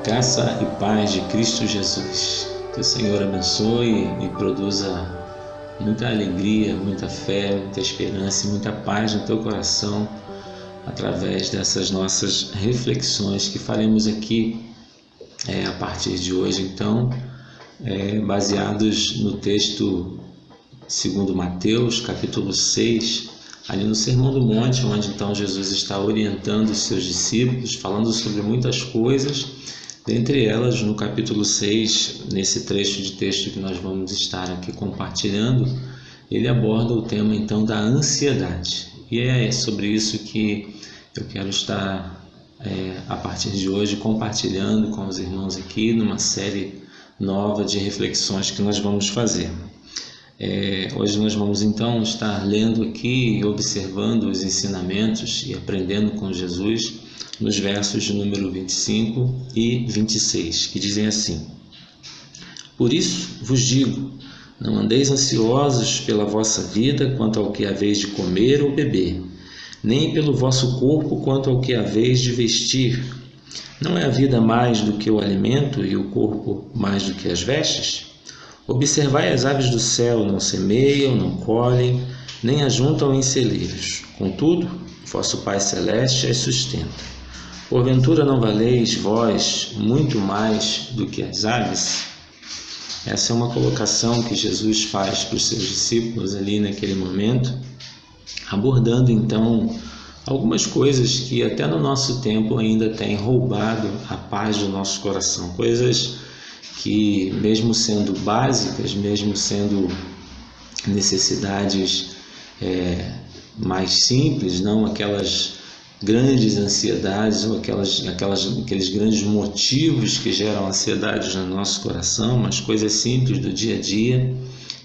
Graça e paz de Cristo Jesus. Que o Senhor abençoe e produza muita alegria, muita fé, muita esperança e muita paz no teu coração através dessas nossas reflexões que faremos aqui a partir de hoje, então, baseados no texto segundo Mateus, capítulo 6, ali no Sermão do Monte, onde então Jesus está orientando os seus discípulos, falando sobre muitas coisas. Dentre elas, no capítulo 6, nesse trecho de texto que nós vamos estar aqui compartilhando, ele aborda o tema então da ansiedade. E é sobre isso que eu quero estar a partir de hoje compartilhando com os irmãos aqui numa série nova de reflexões que nós vamos fazer. Hoje nós vamos então estar lendo aqui e observando os ensinamentos e aprendendo com Jesus nos versos de número 25 e 26, que dizem assim: Por isso vos digo, não andeis ansiosos pela vossa vida quanto ao que haveis de comer ou beber, nem pelo vosso corpo quanto ao que haveis de vestir. Não é a vida mais do que o alimento e o corpo mais do que as vestes? Observai as aves do céu, não semeiam, não colhem, nem ajuntam em celeiros. Contudo, vosso Pai Celeste as sustenta. Porventura não valeis vós muito mais do que as aves? Essa é uma colocação que Jesus faz para os seus discípulos ali naquele momento, abordando então algumas coisas que até no nosso tempo ainda têm roubado a paz do nosso coração, coisas que mesmo sendo básicas, mesmo sendo necessidades mais simples, não aquelas grandes ansiedades ou aqueles grandes motivos que geram ansiedades no nosso coração, mas coisas simples do dia a dia,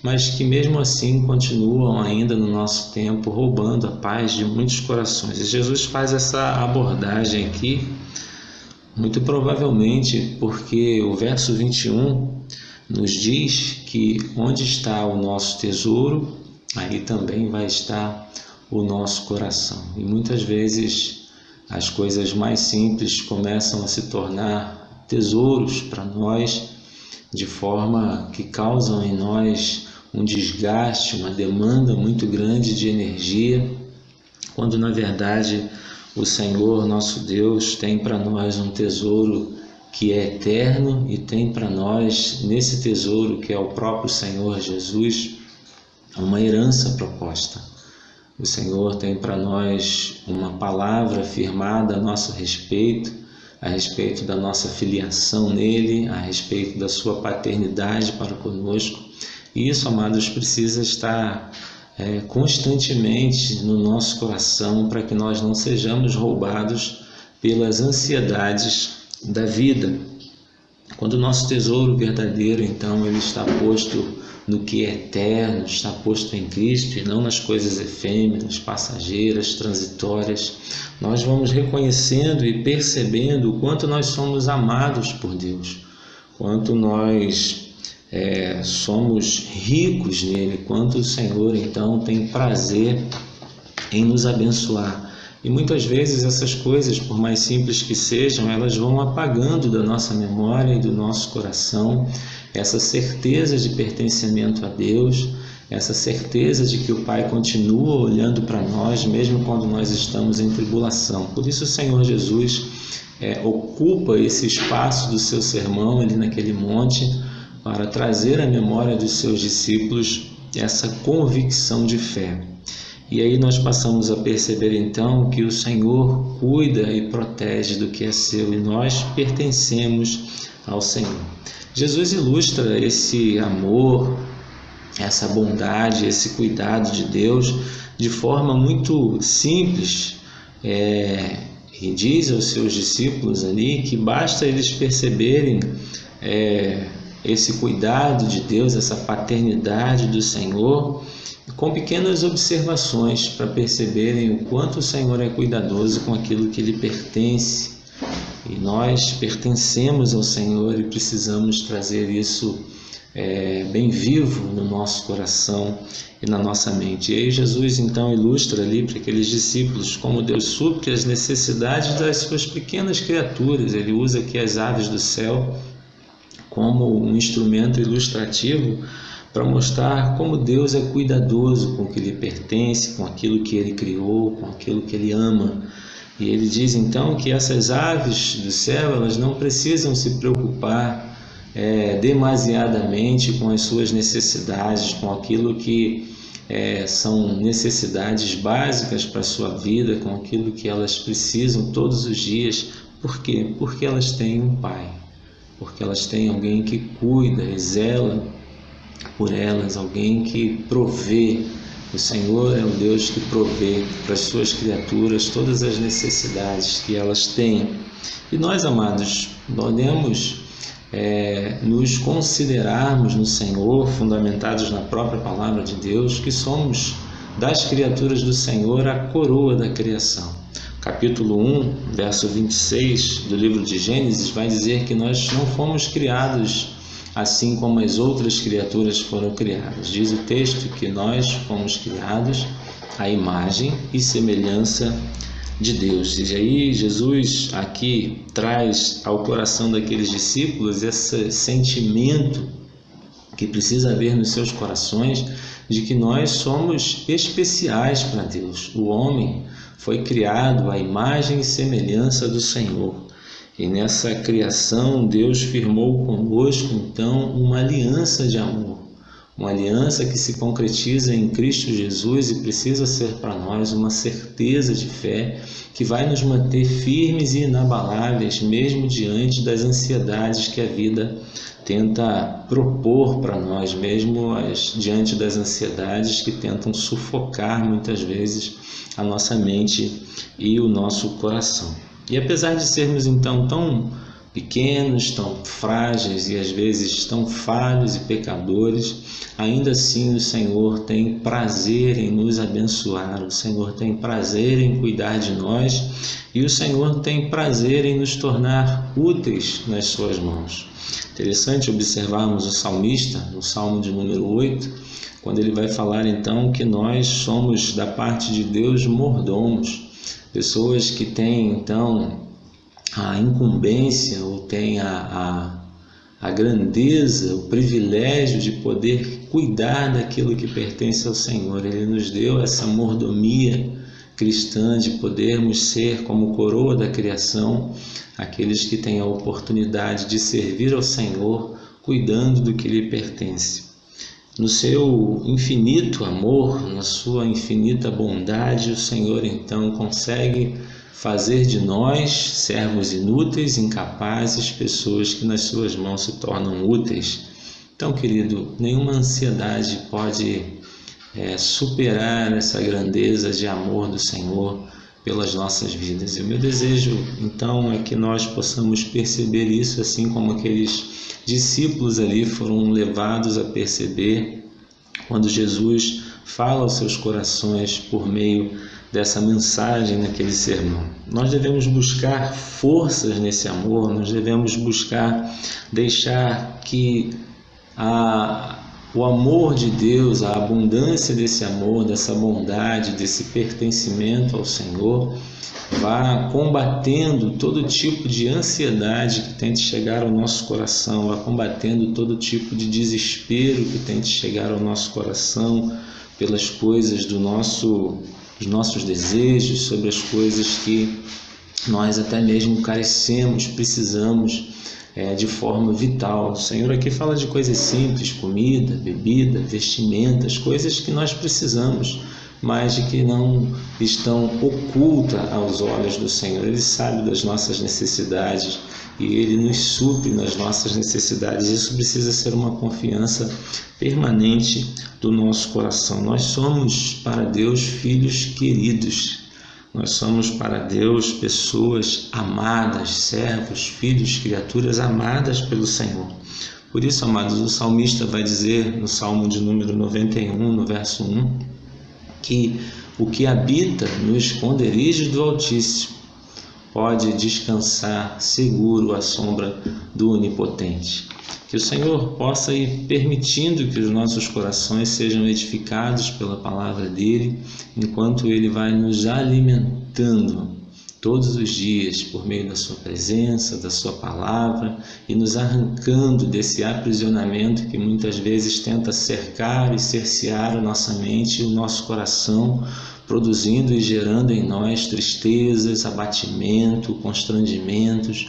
mas que mesmo assim continuam ainda no nosso tempo roubando a paz de muitos corações. E Jesus faz essa abordagem aqui, muito provavelmente porque o verso 21 nos diz que onde está o nosso tesouro, aí também vai estar o nosso coração. E muitas vezes as coisas mais simples começam a se tornar tesouros para nós, de forma que causam em nós um desgaste, uma demanda muito grande de energia, quando na verdade o Senhor, nosso Deus, tem para nós um tesouro que é eterno e tem para nós, nesse tesouro que é o próprio Senhor Jesus, uma herança proposta. O Senhor tem para nós uma palavra firmada a nosso respeito, a respeito da nossa filiação nele, a respeito da sua paternidade para conosco. E isso, amados, precisa estar constantemente no nosso coração para que nós não sejamos roubados pelas ansiedades da vida. Quando o nosso tesouro verdadeiro, então, ele está posto no que é eterno, está posto em Cristo e não nas coisas efêmeras, passageiras, transitórias, nós vamos reconhecendo e percebendo o quanto nós somos amados por Deus, quanto nós somos ricos nele, quanto o Senhor então tem prazer em nos abençoar. E muitas vezes essas coisas, por mais simples que sejam, elas vão apagando da nossa memória e do nosso coração essa certeza de pertencimento a Deus, essa certeza de que o Pai continua olhando para nós, mesmo quando nós estamos em tribulação. Por isso o Senhor Jesus ocupa esse espaço do seu sermão ali naquele monte para trazer à memória dos seus discípulos essa convicção de fé. E aí nós passamos a perceber então que o Senhor cuida e protege do que é seu e nós pertencemos ao Senhor. Jesus ilustra esse amor, essa bondade, esse cuidado de Deus de forma muito simples e diz aos seus discípulos ali que basta eles perceberem esse cuidado de Deus, essa paternidade do Senhor, com pequenas observações para perceberem o quanto o Senhor é cuidadoso com aquilo que lhe pertence. E nós pertencemos ao Senhor e precisamos trazer isso bem vivo no nosso coração e na nossa mente. E aí Jesus então ilustra ali para aqueles discípulos como Deus supre as necessidades das suas pequenas criaturas. Ele usa aqui as aves do céu como um instrumento ilustrativo para mostrar como Deus é cuidadoso com o que lhe pertence, com aquilo que Ele criou, com aquilo que Ele ama. E Ele diz então que essas aves do céu, elas não precisam se preocupar demasiadamente com as suas necessidades, com aquilo que são necessidades básicas para a sua vida, com aquilo que elas precisam todos os dias. Por quê? Porque elas têm um Pai, porque elas têm alguém que cuida e zela por elas, alguém que provê. O Senhor é o Deus que provê para as suas criaturas todas as necessidades que elas têm. E nós, amados, podemos nos considerarmos no Senhor, fundamentados na própria palavra de Deus, que somos das criaturas do Senhor a coroa da criação. Capítulo 1, verso 26 do livro de Gênesis vai dizer que nós não fomos criados assim como as outras criaturas foram criadas. Diz o texto que nós fomos criados à imagem e semelhança de Deus. E aí Jesus aqui traz ao coração daqueles discípulos esse sentimento que precisa haver nos seus corações de que nós somos especiais para Deus. O homem foi criado à imagem e semelhança do Senhor. E nessa criação Deus firmou conosco então uma aliança de amor, uma aliança que se concretiza em Cristo Jesus e precisa ser para nós uma certeza de fé que vai nos manter firmes e inabaláveis mesmo diante das ansiedades que a vida tenta propor para nós, mesmo diante das ansiedades que tentam sufocar muitas vezes a nossa mente e o nosso coração. E apesar de sermos então tão pequenos, tão frágeis e às vezes tão falhos e pecadores, ainda assim o Senhor tem prazer em nos abençoar, o Senhor tem prazer em cuidar de nós e o Senhor tem prazer em nos tornar úteis nas suas mãos. Interessante observarmos o salmista no Salmo de número 8, quando ele vai falar então que nós somos da parte de Deus mordomos, pessoas que têm então a incumbência ou têm a grandeza, o privilégio de poder cuidar daquilo que pertence ao Senhor. Ele nos deu essa mordomia cristã de podermos ser como coroa da criação, aqueles que têm a oportunidade de servir ao Senhor cuidando do que lhe pertence. No seu infinito amor, na sua infinita bondade, o Senhor então consegue fazer de nós servos inúteis, incapazes, pessoas que nas suas mãos se tornam úteis. Então, querido, nenhuma ansiedade pode superar essa grandeza de amor do Senhor pelas nossas vidas. E o meu desejo, então, é que nós possamos perceber isso, assim como aqueles discípulos ali foram levados a perceber quando Jesus fala aos seus corações por meio dessa mensagem naquele sermão. Nós devemos buscar forças nesse amor, nós devemos buscar deixar que o amor de Deus, a abundância desse amor, dessa bondade, desse pertencimento ao Senhor, vá combatendo todo tipo de ansiedade que tente chegar ao nosso coração, vá combatendo todo tipo de desespero que tente chegar ao nosso coração pelas coisas dos nossos desejos, sobre as coisas que nós até mesmo carecemos, precisamos de forma vital. O Senhor aqui fala de coisas simples, comida, bebida, vestimentas, coisas que nós precisamos, mas de que não estão ocultas aos olhos do Senhor. Ele sabe das nossas necessidades e Ele nos supre nas nossas necessidades. Isso precisa ser uma confiança permanente do nosso coração. Nós somos para Deus filhos queridos. Nós somos para Deus pessoas amadas, servos, filhos, criaturas amadas pelo Senhor. Por isso, amados, o salmista vai dizer no Salmo de número 91, no verso 1, que o que habita no esconderijo do Altíssimo, pode descansar seguro à sombra do Onipotente. Que o Senhor possa ir permitindo que os nossos corações sejam edificados pela palavra dEle, enquanto Ele vai nos alimentando todos os dias por meio da sua presença, da sua palavra, e nos arrancando desse aprisionamento que muitas vezes tenta cercar e cercear a nossa mente e o nosso coração, produzindo e gerando em nós tristezas, abatimento, constrangimentos.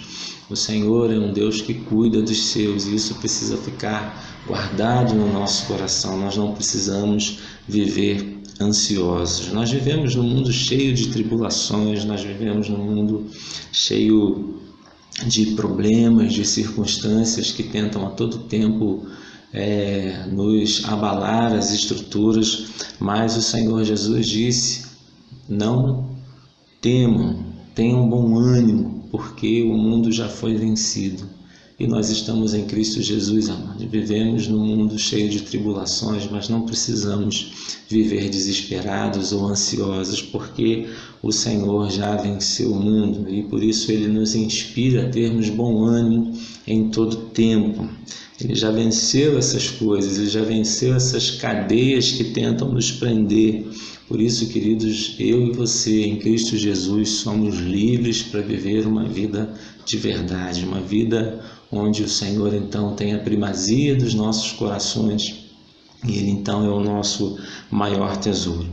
O Senhor é um Deus que cuida dos seus, e isso precisa ficar guardado no nosso coração. Nós não precisamos viver ansiosos. Nós vivemos num mundo cheio de tribulações, nós vivemos num mundo cheio de problemas, de circunstâncias que tentam a todo tempo nos abalar as estruturas, mas o Senhor Jesus disse: não temam, tenham bom ânimo, porque o mundo já foi vencido. E nós estamos em Cristo Jesus, amados. Vivemos num mundo cheio de tribulações, mas não precisamos viver desesperados ou ansiosos, porque o Senhor já venceu o mundo, e por isso Ele nos inspira a termos bom ânimo em todo tempo. Ele já venceu essas coisas, Ele já venceu essas cadeias que tentam nos prender. Por isso, queridos, eu e você em Cristo Jesus somos livres para viver uma vida de verdade, uma vida onde o Senhor então tem a primazia dos nossos corações, e Ele então é o nosso maior tesouro.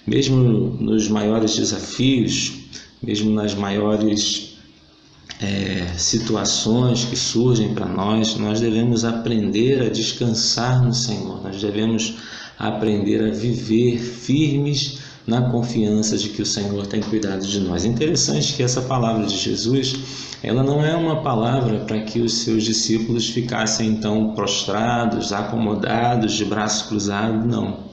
Mesmo nos maiores desafios, mesmo nas maiores situações que surgem para nós, nós devemos aprender a descansar no Senhor, nós devemos aprender a viver firmes na confiança de que o Senhor tem cuidado de nós. É interessante que essa palavra de Jesus, ela não é uma palavra para que os seus discípulos ficassem então prostrados, acomodados, de braços cruzados, não.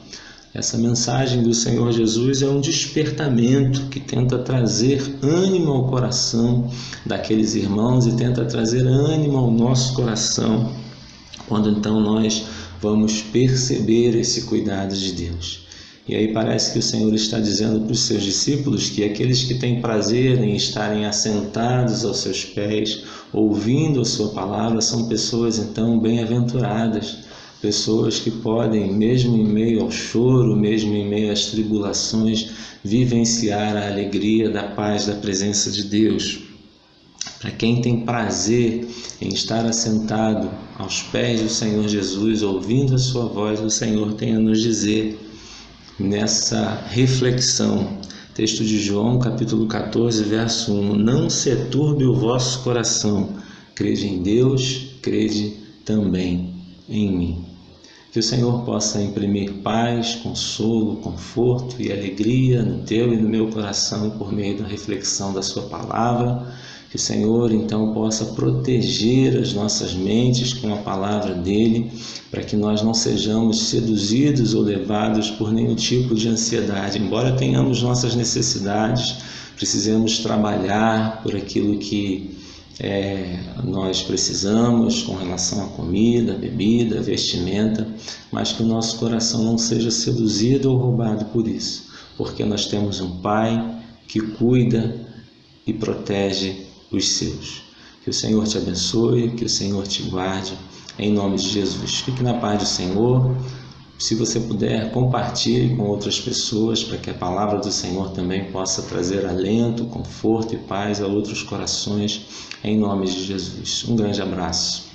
Essa mensagem do Senhor Jesus é um despertamento que tenta trazer ânimo ao coração daqueles irmãos e tenta trazer ânimo ao nosso coração, quando então nós vamos perceber esse cuidado de Deus. E aí parece que o Senhor está dizendo para os seus discípulos que aqueles que têm prazer em estarem assentados aos seus pés, ouvindo a sua palavra, são pessoas então bem-aventuradas, pessoas que podem, mesmo em meio ao choro, mesmo em meio às tribulações, vivenciar a alegria da paz, da presença de Deus. Para quem tem prazer em estar assentado aos pés do Senhor Jesus, ouvindo a sua voz, o Senhor tem a nos dizer nessa reflexão, texto de João, capítulo 14, verso 1: não se turbe o vosso coração, crede em Deus, crede também em mim. Que o Senhor possa imprimir paz, consolo, conforto e alegria no teu e no meu coração por meio da reflexão da sua palavra. Que o Senhor então possa proteger as nossas mentes com a palavra dele, para que nós não sejamos seduzidos ou levados por nenhum tipo de ansiedade. Embora tenhamos nossas necessidades, precisamos trabalhar por aquilo que nós precisamos com relação à comida, bebida, vestimenta, mas que o nosso coração não seja seduzido ou roubado por isso, porque nós temos um Pai que cuida e protege os seus. Que o Senhor te abençoe, que o Senhor te guarde, em nome de Jesus. Fique na paz do Senhor. Se você puder, compartilhe com outras pessoas, para que a palavra do Senhor também possa trazer alento, conforto e paz a outros corações, em nome de Jesus. Um grande abraço.